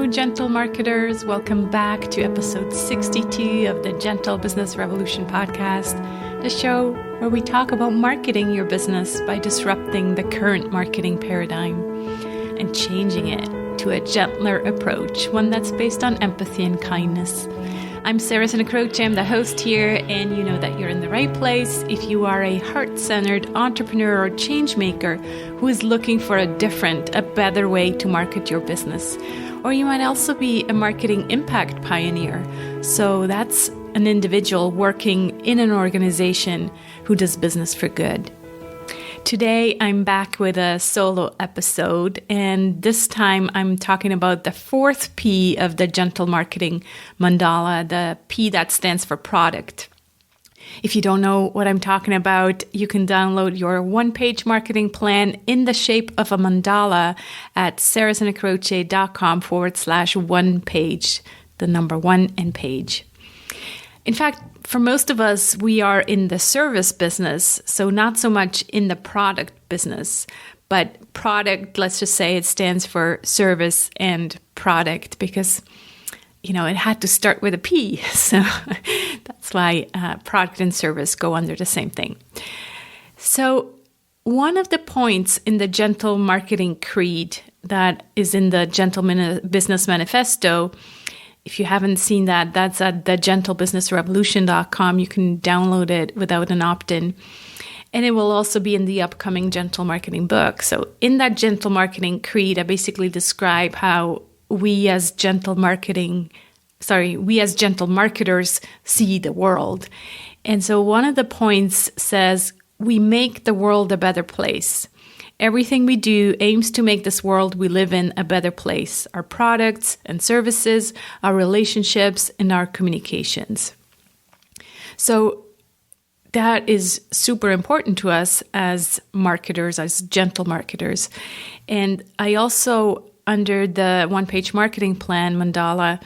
gentle marketers. Welcome back to episode 62 of the Gentle Business Revolution podcast, the show where we talk about marketing your business by disrupting the current marketing paradigm and changing it to a gentler approach, one that's based on empathy and kindness. I'm Santacroce, I'm the host here, and you know that you're in the right place if you are a heart-centered entrepreneur or change maker who is looking for a different, a better way to market your business. Or you might also be a marketing impact pioneer. So that's an individual working in an organization who does business for good. Today, I'm back with a solo episode, and this time I'm talking about the fourth P of the gentle marketing mandala, the P that stands for product. If you don't know what I'm talking about, you can download your one-page marketing plan in the shape of a mandala at santacroce.com/one page, the number one and page. In fact, for most of us, we are in the service business, so not so much in the product business. But product, let's just say it stands for service and product because, you know, it had to start with a P. So that's why product and service go under the same thing. So one of the points in the Gentle Marketing Creed that is in the Gentle Business Manifesto, if you haven't seen that, that's at thegentlebusinessrevolution.com. You can download it without an opt-in. And it will also be in the upcoming Gentle Marketing book. So in that Gentle Marketing Creed, I basically describe how we as gentle marketers see the world. And so one of the points says, we make the world a better place. Everything we do aims to make this world we live in a better place. Our products and services, our relationships, and our communications. So that is super important to us as marketers, as gentle marketers. And I also, under the one-page marketing plan mandala,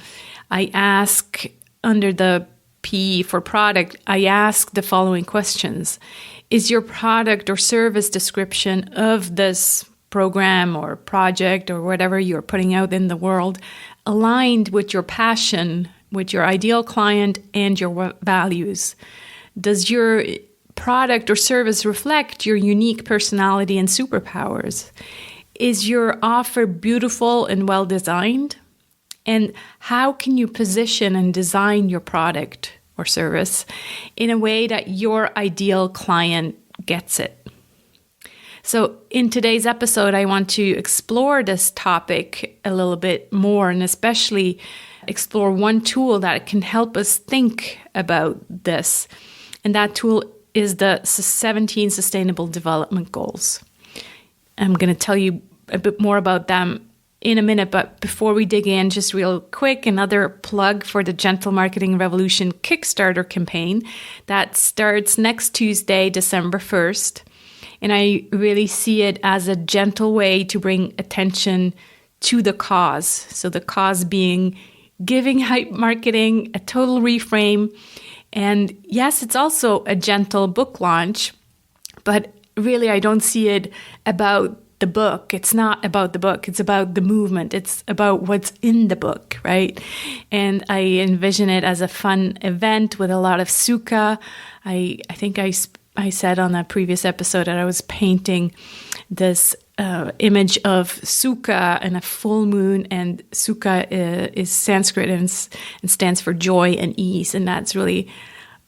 I ask, under the P for product, I ask the following questions. Is your product or service description of this program or project or whatever you're putting out in the world aligned with your passion, with your ideal client and your values? Does your product or service reflect your unique personality and superpowers? Is your offer beautiful and well designed? And how can you position and design your product or service in a way that your ideal client gets it? So in today's episode, I want to explore this topic a little bit more and especially explore one tool that can help us think about this. And that tool is the 17 Sustainable Development Goals. I'm going to tell you a bit more about them in a minute, but before we dig in, just real quick, another plug for the Gentle Marketing Revolution Kickstarter campaign that starts next Tuesday, December 1st. And I really see it as a gentle way to bring attention to the cause. So the cause being giving hype marketing, a total reframe. And yes, it's also a gentle book launch, but really I don't see it about the book. It's not about the book. It's about the movement. It's about what's in the book, right? And I envision it as a fun event with a lot of sukha. I think I said on a previous episode that I was painting this image of sukha and a full moon, and sukha is Sanskrit and stands for joy and ease. And that's really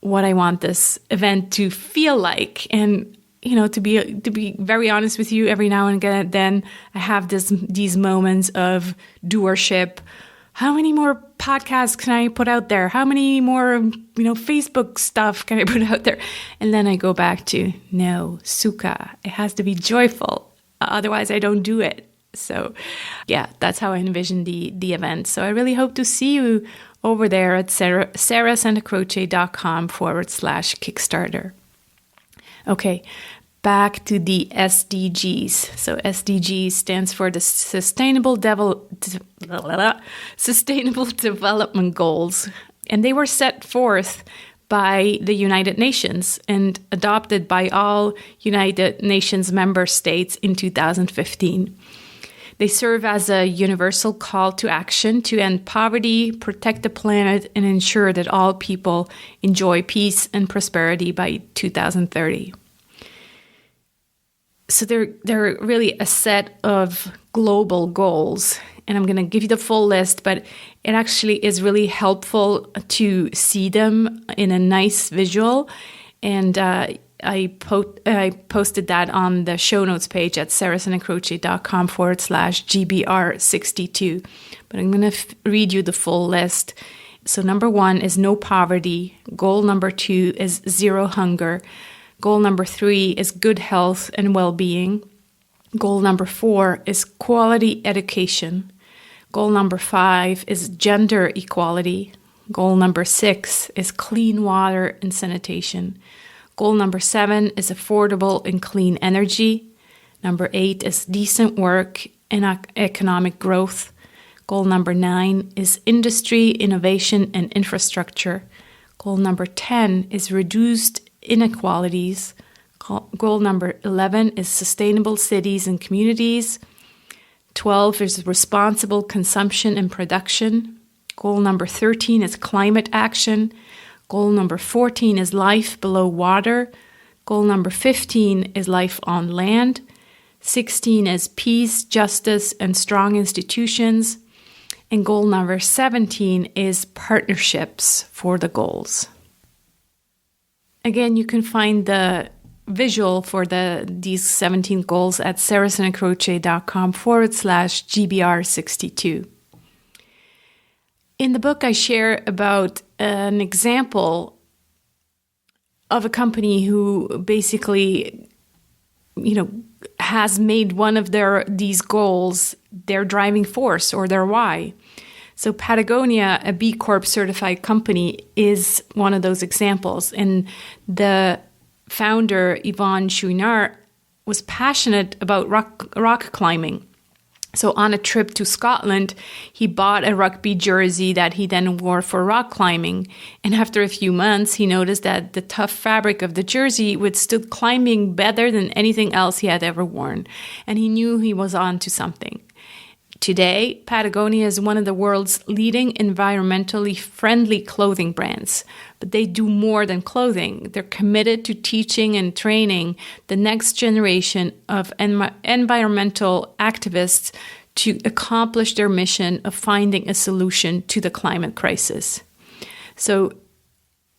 what I want this event to feel like. And you know, to be very honest with you, every now and then I have these moments of doership. How many more podcasts can I put out there? How many more, Facebook stuff can I put out there? And then I go back to, no, sukha. It has to be joyful. Otherwise, I don't do it. So, yeah, that's how I envision the event. So I really hope to see you over there at sarahsantacroce.com/Kickstarter. Okay, back to the SDGs. So SDGs stands for the Sustainable Development Goals. And they were set forth by the United Nations and adopted by all United Nations member states in 2015. They serve as a universal call to action to end poverty, protect the planet, and ensure that all people enjoy peace and prosperity by 2030. So they're really a set of global goals. And I'm going to give you the full list, but it actually is really helpful to see them in a nice visual. And I posted that on the show notes page at sarahsantacroce.com/GBR62. But I'm going to read you the full list. So number 1 is no poverty. Goal number 2 is zero hunger. Goal number 3 is good health and well-being. Goal number 4 is quality education. Goal number 5 is gender equality. Goal number 6 is clean water and sanitation. Goal number 7 is affordable and clean energy. Number 8 is decent work and economic growth. Goal number 9 is industry, innovation, and infrastructure. Goal number 10 is reduced inequalities. Goal number 11 is sustainable cities and communities. 12 is responsible consumption and production. Goal number 13 is climate action. Goal number 14 is life below water. Goal number 15 is life on land. 16 is peace, justice, and strong institutions. And goal number 17 is partnerships for the goals. Again, you can find the visual for these 17 goals at sarahsantacroce.com/GBR62. In the book, I share about an example of a company who basically, has made one of these goals their driving force or their why. So Patagonia, a B Corp certified company, is one of those examples. And the founder, Yvon Chouinard, was passionate about rock climbing. So on a trip to Scotland, he bought a rugby jersey that he then wore for rock climbing. And after a few months, he noticed that the tough fabric of the jersey withstood climbing better than anything else he had ever worn. And he knew he was on to something. Today, Patagonia is one of the world's leading environmentally friendly clothing brands. But they do more than clothing. They're committed to teaching and training the next generation of environmental activists to accomplish their mission of finding a solution to the climate crisis. So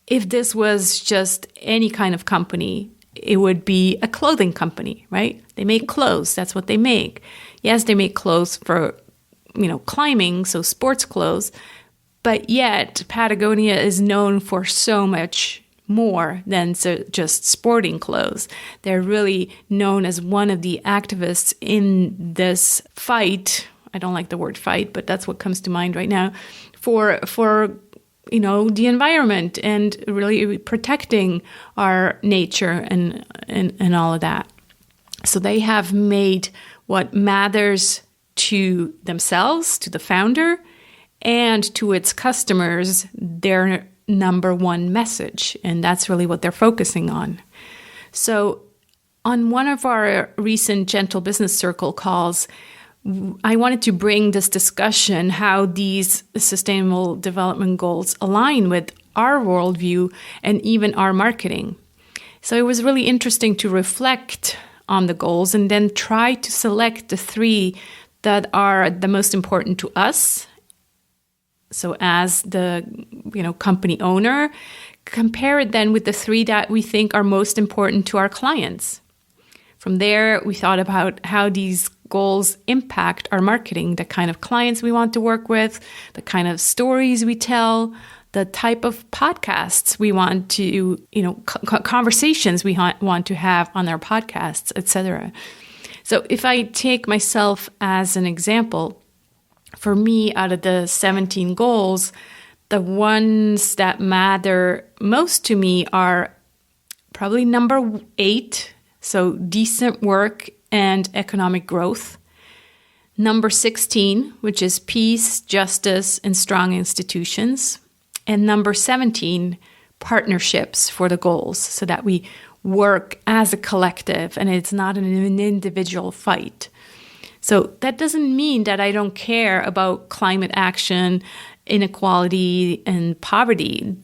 if this was just any kind of company, it would be a clothing company, right? They make clothes. That's what they make. Yes, they make clothes for, climbing, so sports clothes. But yet, Patagonia is known for so much more than just sporting clothes. They're really known as one of the activists in this fight. I don't like the word fight, but that's what comes to mind right now. For the environment and really protecting our nature and all of that. So they have made what matters to themselves, to the founder, and to its customers, their number one message. And that's really what they're focusing on. So on one of our recent Gentle Business Circle calls, I wanted to bring this discussion how these sustainable development goals align with our worldview and even our marketing. So it was really interesting to reflect on the goals and then try to select the 3 that are the most important to us. So as the company owner, compare it then with the 3 that we think are most important to our clients. From there, we thought about how these goals impact our marketing, the kind of clients we want to work with, the kind of stories we tell, the type of podcasts we want to, conversations we want to have on our podcasts, etc. So if I take myself as an example, for me, out of the 17 goals, the ones that matter most to me are probably number 8, so decent work and economic growth. Number 16, which is peace, justice, and strong institutions. And number 17, partnerships for the goals, so that we work as a collective and it's not an individual fight. So that doesn't mean that I don't care about climate action, inequality, and poverty.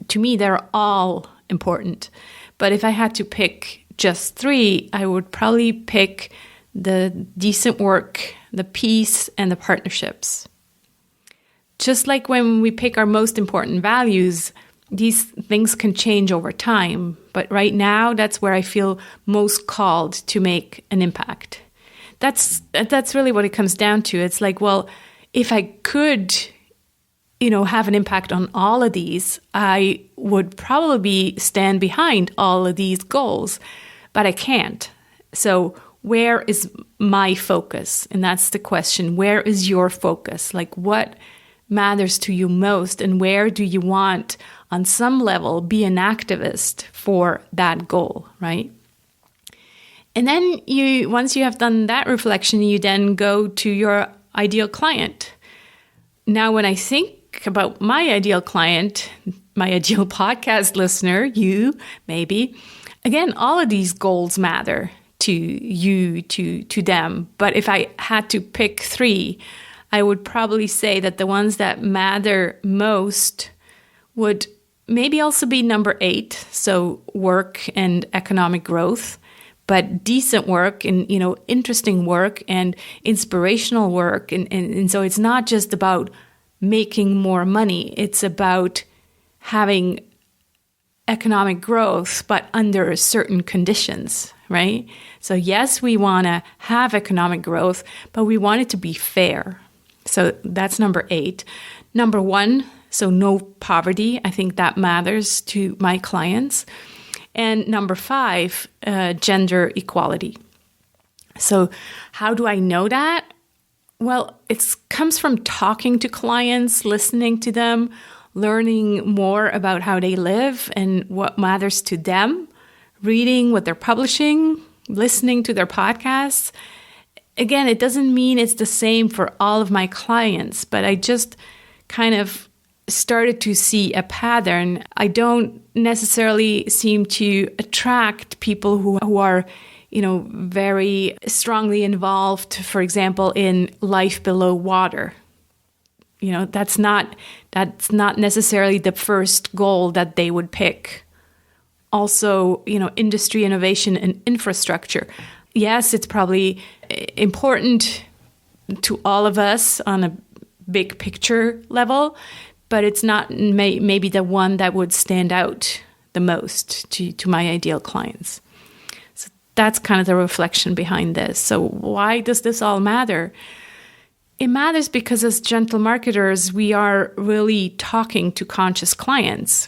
To me, they're all important. But if I had to pick just three, I would probably pick the decent work, the peace, and the partnerships. Just like when we pick our most important values, these things can change over time. But right now, that's where I feel most called to make an impact. That's really what it comes down to. It's like, well, if I could, have an impact on all of these, I would probably stand behind all of these goals, but I can't. So where is my focus? And that's the question. Where is your focus? Like, what matters to you most, and where do you want, on some level, be an activist for that goal, right? And then once you have done that reflection, you then go to your ideal client. Now, when I think about my ideal client, my ideal podcast listener, you, maybe, again, all of these goals matter to you, to them. But if I had to pick three, I would probably say that the ones that matter most would maybe also be number 8, so work and economic growth, but decent work and, interesting work and inspirational work. And so it's not just about making more money. It's about having economic growth, but under certain conditions, right? So yes, we want to have economic growth, but we want it to be fair. So that's number 8. Number 1, so no poverty. I think that matters to my clients. And number 5, gender equality. So how do I know that? Well, it comes from talking to clients, listening to them, learning more about how they live and what matters to them, reading what they're publishing, listening to their podcasts. Again, it doesn't mean it's the same for all of my clients, but I just kind of started to see a pattern. I don't necessarily seem to attract people who are, very strongly involved, for example, in life below water. That's not necessarily the first goal that they would pick. Also, industry innovation and infrastructure. Yes, it's probably important to all of us on a big picture level, but it's not maybe the one that would stand out the most to my ideal clients. So that's kind of the reflection behind this. So why does this all matter? It matters because as gentle marketers, we are really talking to conscious clients.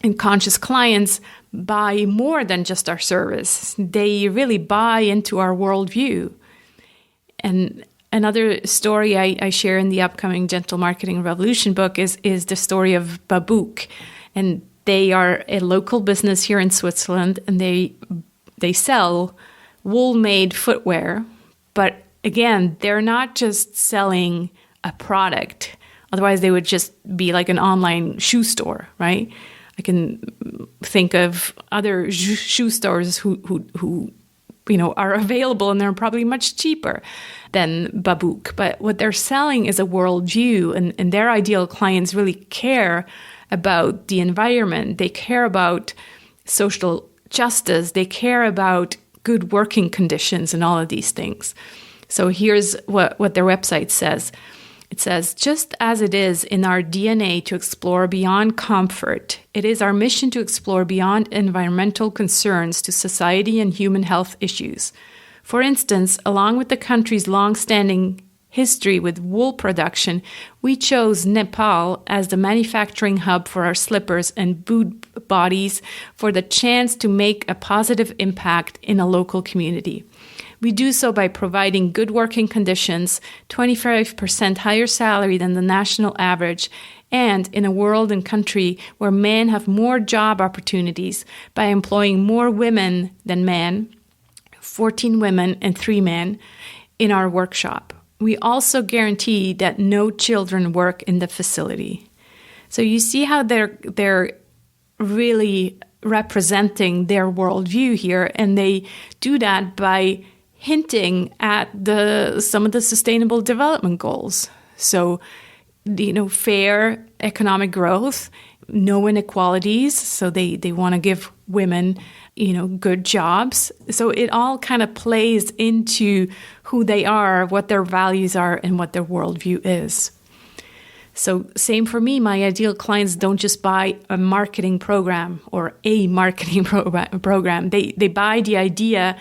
And conscious clients buy more than just our service. They really buy into our worldview. And another story I share in the upcoming Gentle Marketing Revolution book is the story of Babouk. And they are a local business here in Switzerland, and they sell wool-made footwear. But again, they're not just selling a product. Otherwise, they would just be like an online shoe store, right? I can think of other shoe stores who are available, and they're probably much cheaper than Babouk. But what they're selling is a worldview, and their ideal clients really care about the environment. They care about social justice. They care about good working conditions and all of these things. So here's what their website says. It says, just as it is in our DNA to explore beyond comfort, it is our mission to explore beyond environmental concerns to society and human health issues. For instance, along with the country's long-standing history with wool production, we chose Nepal as the manufacturing hub for our slippers and boot bodies for the chance to make a positive impact in a local community. We do so by providing good working conditions, 25% higher salary than the national average, and in a world and country where men have more job opportunities by employing more women than men, 14 women and 3 men, in our workshop. We also guarantee that no children work in the facility. So you see how they're really representing their worldview here, and they do that by hinting at some of the sustainable development goals. So, fair economic growth, no inequalities. So they want to give women, good jobs. So it all kind of plays into who they are, what their values are, and what their worldview is. So same for me, my ideal clients don't just buy a marketing program or a marketing program. They buy the idea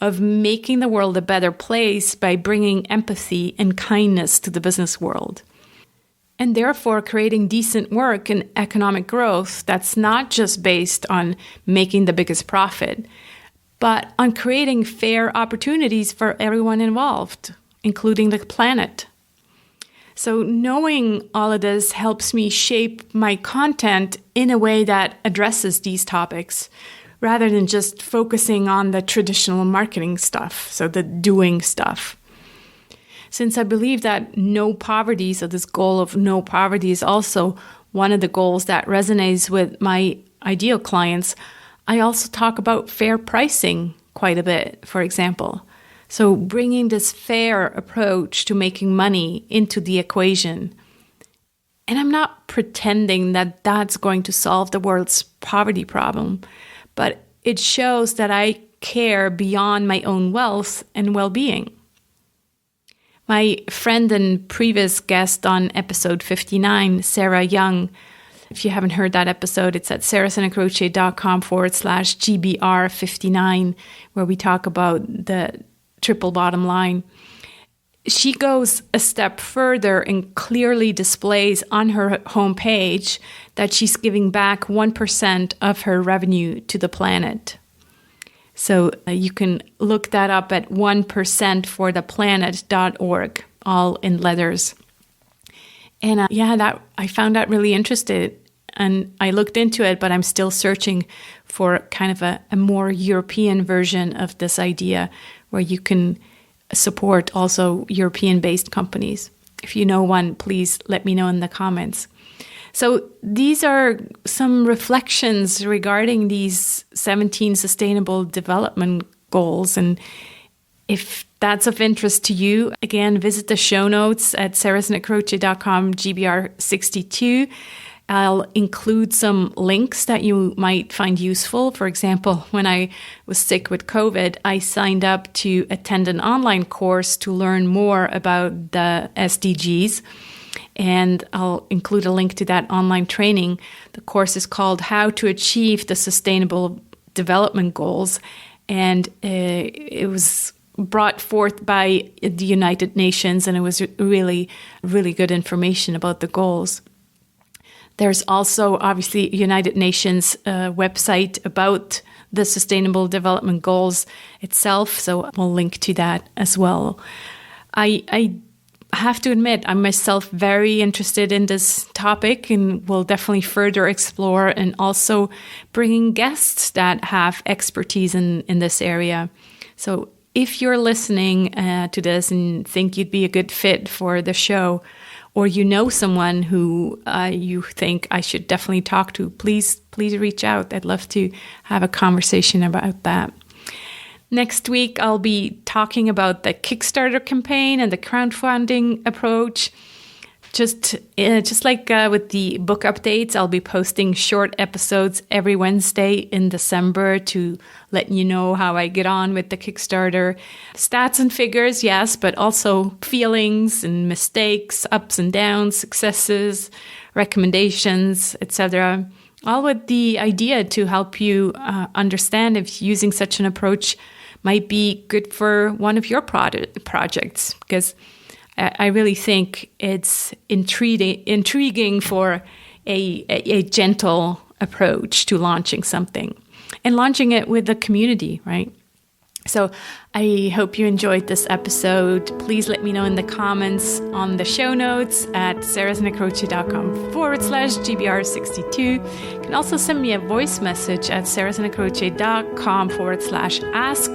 of making the world a better place by bringing empathy and kindness to the business world. And therefore creating decent work and economic growth that's not just based on making the biggest profit, but on creating fair opportunities for everyone involved, including the planet. So knowing all of this helps me shape my content in a way that addresses these topics rather than just focusing on the traditional marketing stuff, so the doing stuff. Since I believe that no poverty, so this goal of no poverty is also one of the goals that resonates with my ideal clients, I also talk about fair pricing quite a bit, for example. So bringing this fair approach to making money into the equation. And I'm not pretending that that's going to solve the world's poverty problem, but it shows that I care beyond my own wealth and well-being. My friend and previous guest on episode 59, Sarah Young, if you haven't heard that episode, it's at sarahsantacroce.com/GBR59, where we talk about the triple bottom line. She goes a step further and clearly displays on her homepage that she's giving back 1% of her revenue to the planet. So you can look that up at 1percentfortheplanet.org, all in letters. And I found that really interesting. And I looked into it, but I'm still searching for kind of a more European version of this idea where you can support also European-based companies. If you know one, please let me know in the comments. So these are some reflections regarding these 17 sustainable development goals. And if that's of interest to you, again, visit the show notes at sarahsantacroce.com GBR62. I'll include some links that you might find useful. For example, when I was sick with COVID, I signed up to attend an online course to learn more about the SDGs. And I'll include a link to that online training. The course is called How to Achieve the Sustainable Development Goals. And it was brought forth by the United Nations, and it was really, really good information about the goals. There's also, obviously, United Nations website about the Sustainable Development Goals itself, so we'll link to that as well. I have to admit, I'm myself very interested in this topic and will definitely further explore, and also bringing guests that have expertise in this area. So if you're listening to this and think you'd be a good fit for the show, or you know someone who you think I should definitely talk to, please reach out. I'd love to have a conversation about that. Next week, I'll be talking about the Kickstarter campaign and the crowdfunding approach. Just like with the book updates, I'll be posting short episodes every Wednesday in December to let you know how I get on with the Kickstarter. Stats and figures, yes, but also feelings and mistakes, ups and downs, successes, recommendations, etc. All with the idea to help you understand if using such an approach might be good for one of your projects, because I really think it's intriguing for a gentle approach to launching something and launching it with the community, right? So I hope you enjoyed this episode. Please let me know in the comments on the show notes at sarahsantacroce.com/GBR62. You can also send me a voice message at sarahsantacroce.com/ask.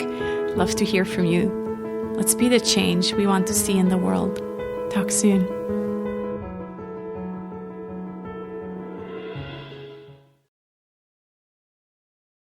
Love to hear from you. Let's be the change we want to see in the world. Talk soon.